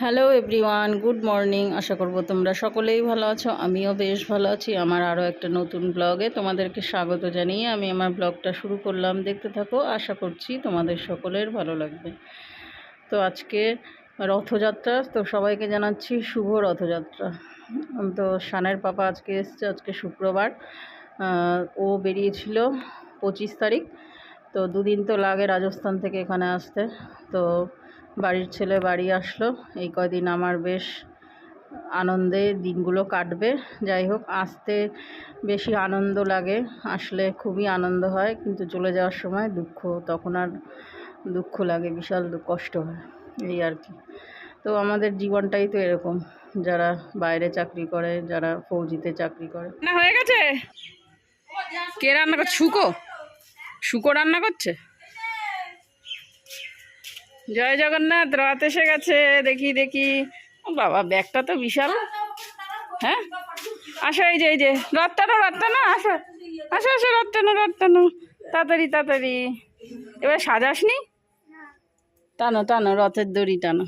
Hello everyone, good morning. আশা করব তোমরা সকলেই ভালো আছো। আমিও বেশ ভালো আছি। আমার আরও একটা নতুন ব্লগে তোমাদেরকে স্বাগত জানিয়ে আমি আমার ব্লগটা শুরু করলাম। দেখতে থাকো, আশা করছি তোমাদের সকলের ভালো লাগবে। তো আজকে রথযাত্রা, তো সবাইকে জানাচ্ছি শুভ রথযাত্রা। তো শানের পাপা আজকে এসছে, আজকে শুক্রবার। ও বেরিয়েছিল 25 তারিখ। তো দুদিন তো লাগে রাজস্থান থেকে এখানে আসতে। তো বাড়ির ছেলে বাড়ি আসলো। এই কয়দিন আমার বেশ আনন্দে দিনগুলো কাটবে। যাই হোক, আসতে বেশি আনন্দ লাগে, আসলে খুবই আনন্দ হয়, কিন্তু চলে যাওয়ার সময় দুঃখ, তখন আর দুঃখ লাগে, বিশাল কষ্ট হয়, এই আর কি। তো আমাদের জীবনটাই তো এরকম, যারা বাইরে চাকরি করে, যারা ফৌজিতে চাকরি করে। না হয়ে গেছে। কে রান্না করছে? শুকো শুকো রান্না করছে। জয় জগন্নাথ, রথ এসে গেছে। দেখি দেখি, ও বাবা, ব্যাগটা তো বিশাল। হ্যাঁ, আসো, এই যে রথ টানো, আসো আসো আসো, রথ টানো তাড়াতাড়ি তাড়াতাড়ি। এবার সাজাসনি? টানো টানো, রথের দড়ি টানো।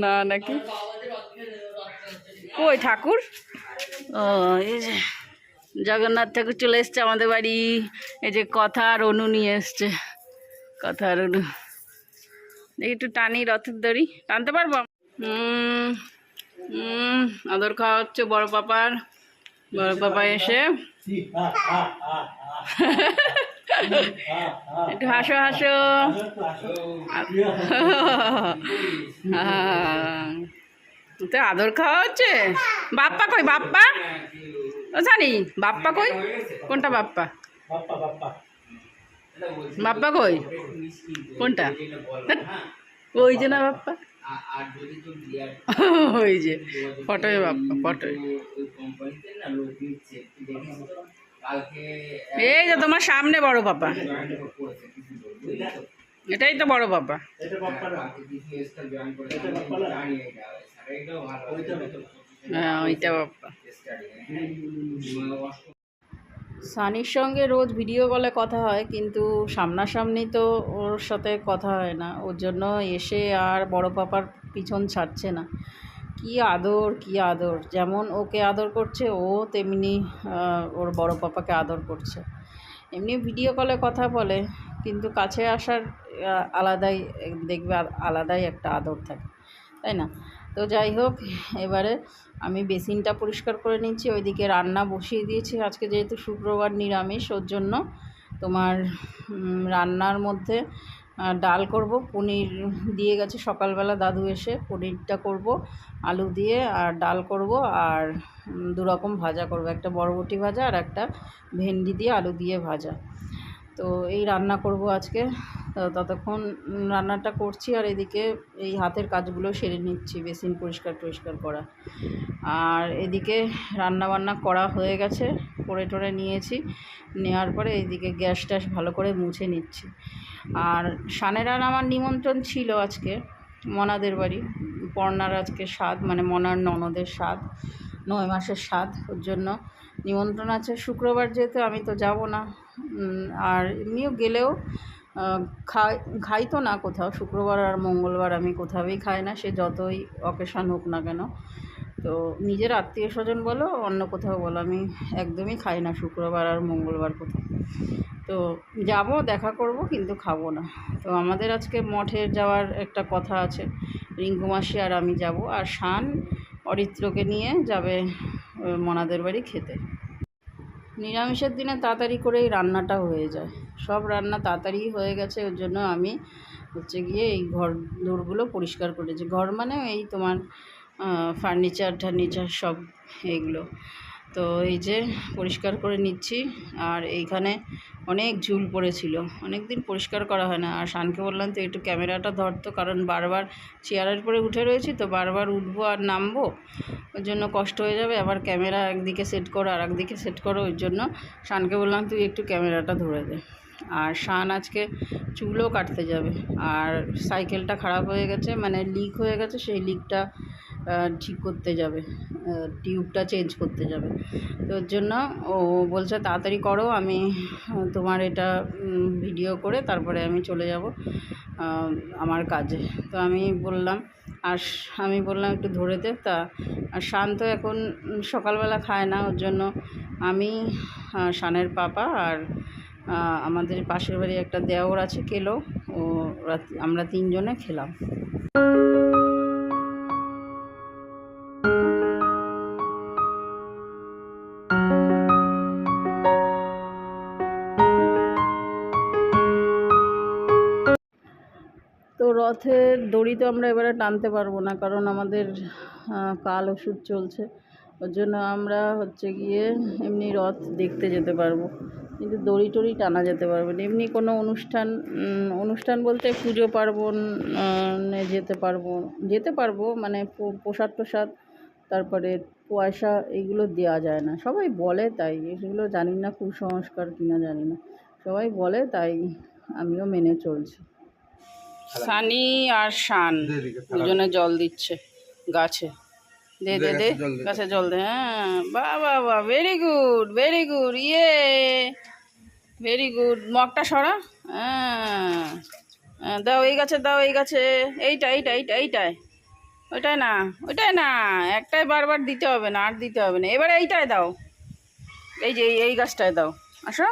না নাকি? কই ঠাকুর? ও, এই যে জগন্নাথ ঠাকুর চলে এসছে আমাদের বাড়ি। এই যে কথা আর অনু নিয়ে এসছে, কথা আর অনু। দেখি একটু টানি রথের দড়ি, টানতে পারবো? আদর খাওয়া হচ্ছে বড় পাপার। বড় পাপা এসে একটু হাসো হাসো। তো আদর খাওয়া হচ্ছে। বাপ্পা কই? বাপ্পা ও জানি, বাপ্পা কই? কোনটা বাপ্পা? বাপ্পা কই? কোনটা? ওই যে না বাপ্পা, ওই যে ফটোয় বাপ্পা, ফটোয়। এই যে তোমার সামনে বড় পাপা, এটাই তো বড় পাপা। হ্যাঁ, ওইটা বাপ্পা। সানির সঙ্গে রোজ ভিডিও কলে কথা হয়, কিন্তু সামনাসামনি তো ওর সাথে কথা হয় না। ওর জন্য এসে আর বড় পাপার পিছন ছাড়ছে না। কি আদর, কি আদর! যেমন ওকে আদর করছে, ও তেমনি ওর বড় পাপাকে আদর করছে। এমনি ভিডিও কলে কথা বলে, কিন্তু কাছে আসার আলাদাই দেখবে, আলাদাই একটা আদর থাকে, তাই না? তো যাই হোক, এবারে আমি বেসিনটা পরিষ্কার করে নিচ্ছি। ওইদিকে রান্না বসিয়ে দিয়েছি। আজকে যেহেতু শুক্রবার নিরামিষ, ওর জন্য তোমার রান্নার মধ্যে ডাল করব। পনির দিয়ে গেছে সকালবেলা দাদু এসে, পনিরটা করব আলু দিয়ে, আর ডাল করব, আর দুরকম ভাজা করব, একটা বরবটি ভাজা আর একটা ভেন্ডি দিয়ে আলু দিয়ে ভাজা। তো এই রান্না করব আজকে। তো ততক্ষণ রান্নাটা করছি, আর এদিকে এই হাতের কাজগুলো সেরে নিচ্ছি, বেসিন পরিষ্কার করা। আর এদিকে রান্না বান্না করা হয়ে গেছে, করে টোরে নিয়েছি। নেওয়ার পরে এইদিকে গ্যাস ট্যাস ভালো করে মুছে নিচ্ছি। আর শানের আর আমার নিমন্ত্রণ ছিল আজকে মনাদের বাড়ি। পর্ণার আজকে স্বাদ, মানে মনার ননদের স্বাদ, 9 মাসের স্বাদ। ওর জন্য নিমন্ত্রণ আছে। শুক্রবার যেহেতু আমি তো যাব না, আর এমনিও গেলেও খাই তো না কোথাও। শুক্রবার আর মঙ্গলবার আমি কোথাওই খাই না, সে যতই অকেশন হোক না কেন। তো নিজের আত্মীয় স্বজন বলো, অন্য কোথাও বলো, আমি একদমই খাই না শুক্রবার আর মঙ্গলবার কোথাও। তো যাব, দেখা করব, কিন্তু খাবো না। তো আমাদের আজকে মঠে যাওয়ার একটা কথা আছে, রিঙ্কু মাসি আর আমি যাব। আর শান অরিত্রকে নিয়ে যাবে মনাদের বাড়ি খেতে। নিরামিষের দিনে তাড়াতাড়ি করেই রান্নাটা হয়ে যায়, সব রান্না তাড়াতাড়ি হয়ে গেছে। ওর জন্য আমি হচ্ছে গিয়ে এই ঘর দোরগুলো পরিষ্কার করেছি। ঘর মানে এই তোমার ফার্নিচার সব এইগুলো। তো এই যে পরিষ্কার করে নিচ্ছি। আর এইখানে অনেক ঝুল পড়েছিল, অনেক দিন পরিষ্কার করা হয় না। আর শানকে বললাম তো একটু ক্যামেরাটা ধরতো, কারণ বারবার চেয়ারের পরে উঠে রয়েছি, তো বারবার উঠবো আর নামবো, ওর জন্য কষ্ট হয়ে যাবে। আবার ক্যামেরা একদিকে সেট করো আর একদিকে সেট করো, ওই জন্য শানকে বললাম তুই একটু ক্যামেরাটা ধরে দে। আর শান আজকে চুলও কাটতে যাবে। আর সাইকেলটা খারাপ হয়ে গেছে, মানে লিক হয়ে গেছে, সেই লিকটা ঠিক করতে যাবে, টিউবটা চেঞ্জ করতে যাবে। তো ওর জন্য ও বলছে তাড়াতাড়ি করো, আমি তোমার এটা ভিডিও করে তারপরে আমি চলে যাব আমার কাজে। তো আমি বললাম একটু ধরে দে। তা আর শান্ত এখন সকালবেলা খায় না, ওর জন্য আমি, শানের পাপা আর আমাদের পাশের বাড়ি একটা দেওর আছে কেলো, ও আমরা তিনজনে খেলাম। তো রথের দড়ি তো আমরা এবারে টানতে পারবো না, কারণ আমাদের কাল ওষুধ চলছে। ওর জন্য আমরা হচ্ছে গিয়ে এমনি রথ দেখতে যেতে পারবো, কিন্তু দড়ি টড়ি টানা যেতে পারবে না। এমনি কোনো অনুষ্ঠান বলতে পুজো পার্বণ যেতে পারবো মানে প্রসাদ টোসাদ, তারপরে পয়সা এইগুলো দেওয়া যায় না। সবাই বলে, তাই এগুলো জানি না কুসংস্কার কিনা জানি না, সবাই বলে, তাই আমিও মেনে চলছি। সানি আর শান দুজনে জল দিচ্ছে গাছে। দে দে দে গাছে জল দে। হ্যাঁ, বাহ বাহ বাহ, ভেরি গুড ভেরি গুড, ইয়ে ভেরি গুড। মগটা সরা। হ্যাঁ, দাও এই গাছে, দাও এই গাছে, এইটায় ওইটাই না, একটাই বারবার দিতে হবে না, আর দিতে হবে না। এবারে এইটায় দাও, এই যে এই গাছটায় দাও। আসো,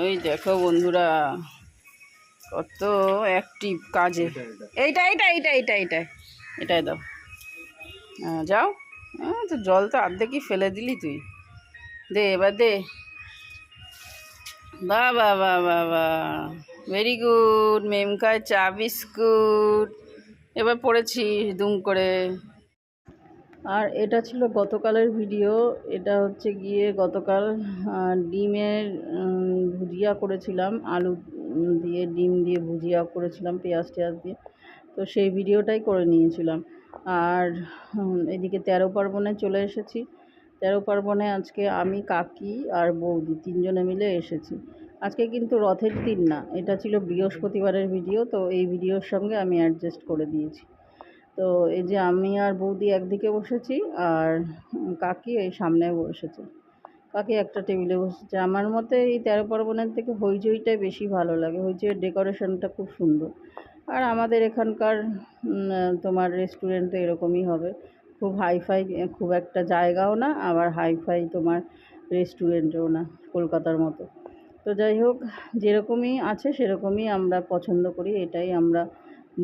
এই দেখো বন্ধুরা কত অ্যাক্টিভ কাজে। এটাই দাও। হ্যাঁ, যাও। তো জল তো অর্ধেকই ফেলে দিলি তুই। দে এবার দে। বাহ বাহ বাহ বাহ বাহ, ভেরি গুড। মেমকায় চা বিস্কুট এবার পড়েছি দুম করে। আর এটা ছিল গতকালের ভিডিও। এটা হচ্ছে গিয়ে গতকাল ডিমের ভুজিয়া করেছিলাম, আলু দিয়ে ডিম দিয়ে ভুজিয়া করেছিলাম পেঁয়াজ টেয়াজ দিয়ে। তো সেই ভিডিওটাই করে নিয়েছিলাম। আর এদিকে 13 পার্বণে চলে এসেছি। 13 পার্বণে আজকে আমি, কাকি আর বৌদি তিনজনে মিলে এসেছি। আজকে কিন্তু রথের দিন না, এটা ছিল বৃহস্পতিবারের ভিডিও। তো এই ভিডিওর সঙ্গে আমি অ্যাডজাস্ট করে দিয়েছি। তো এই যে আমি আর বৌদি একদিকে বসেছি, আর কাকি এই সামনে বসেছে। কাকি একটা টেবিলে বসেছে। আমার মতে এই 13 পার্বণের থেকে হইচইটাই বেশি ভালো লাগে। হইচইয়ের ডেকোরেশনটা খুব সুন্দর। আর আমাদের এখানকার তোমার রেস্টুরেন্ট তো এরকমই হবে, খুব হাইফাই, খুব একটা জায়গাও না, আবার হাইফাই তোমার রেস্টুরেন্টও না কলকাতার মতো। তো যাই হোক, যেরকমই আছে সেরকমই আমরা পছন্দ করি, এটাই আমরা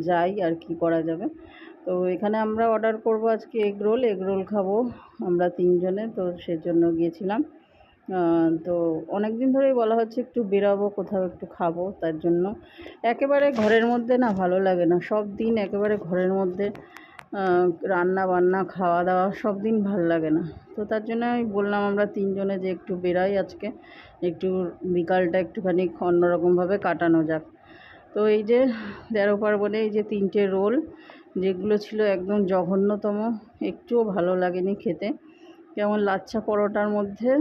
যাই, আর কি করা যাবে। তো এখানে আমরা অর্ডার করব আজকে এগ রোল খাবো আমরা তিনজনে। তো সেজন্য গিয়েছিলাম। তো অনেক দিন ধরেই বলা হচ্ছে একটু বেরাবো, কোথাও একটু খাবো। তার জন্য একেবারে ঘরের মধ্যে না ভালো লাগে না, সব দিন একেবারে ঘরের মধ্যে রান্না বান্না খাওয়া দাওয়া সব দিন ভালো লাগে না। তো তার জন্য আমি বললাম আমরা তিনজনে যে একটু বেরাই আজকে, একটু বিকালটা একটুখানি অন্যরকমভাবে কাটানো যাক। তো এই যে 13 পার্বণে এই যে 3টে রোল, যেগুলো ছিল একদম জঘন্যতম, একটুও ভালো লাগেনি খেতে। যেমন লাচ্ছা পরোটার মধ্যে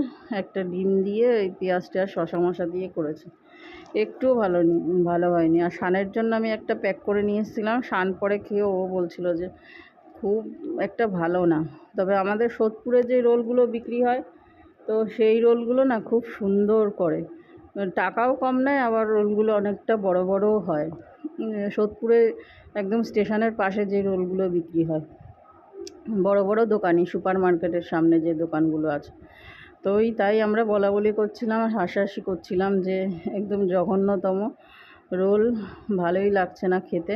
একটা ডিম দিয়ে ওই পেঁয়াজ টেয়াজ শশা মশা দিয়ে করেছে, একটুও ভালো হয়নি। আর শানের জন্য আমি একটা প্যাক করে নিয়ে এসেছিলাম, শান পরে খেয়ে ও বলছিল যে খুব একটা ভালো না। তবে আমাদের সোদপুরে যে রোলগুলো বিক্রি হয়, তো সেই রোলগুলো না খুব সুন্দর করে, টাকাও কম নেয়, আবার রোলগুলো অনেকটা বড় বড়ও হয়। সোদপুরে একদম স্টেশনের পাশে যে রোলগুলো বিক্রি হয়, বড় বড় দোকানি, সুপার মার্কেটের সামনে যে দোকানগুলো আছে। তো তাই আমরা বলাবলি করছিলাম আর হাসাহাসি করছিলাম যে একদম জঘন্যতম রোল, ভালোই লাগছে না খেতে।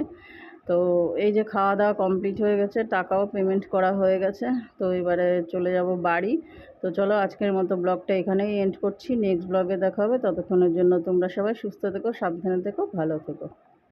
তো এই যে খাওয়া দাওয়া কমপ্লিট হয়ে গেছে, টাকাও পেমেন্ট করা হয়ে গেছে। তো এবারে চলে যাব বাড়ি। তো চলো আজকের মতো ব্লগটা এখানেই এন্ড করছি, নেক্সট ব্লগে দেখা হবে। ততক্ষণের জন্য তোমরা সবাই সুস্থ থেকো, সাবধানে থেকো, ভালো থেকো।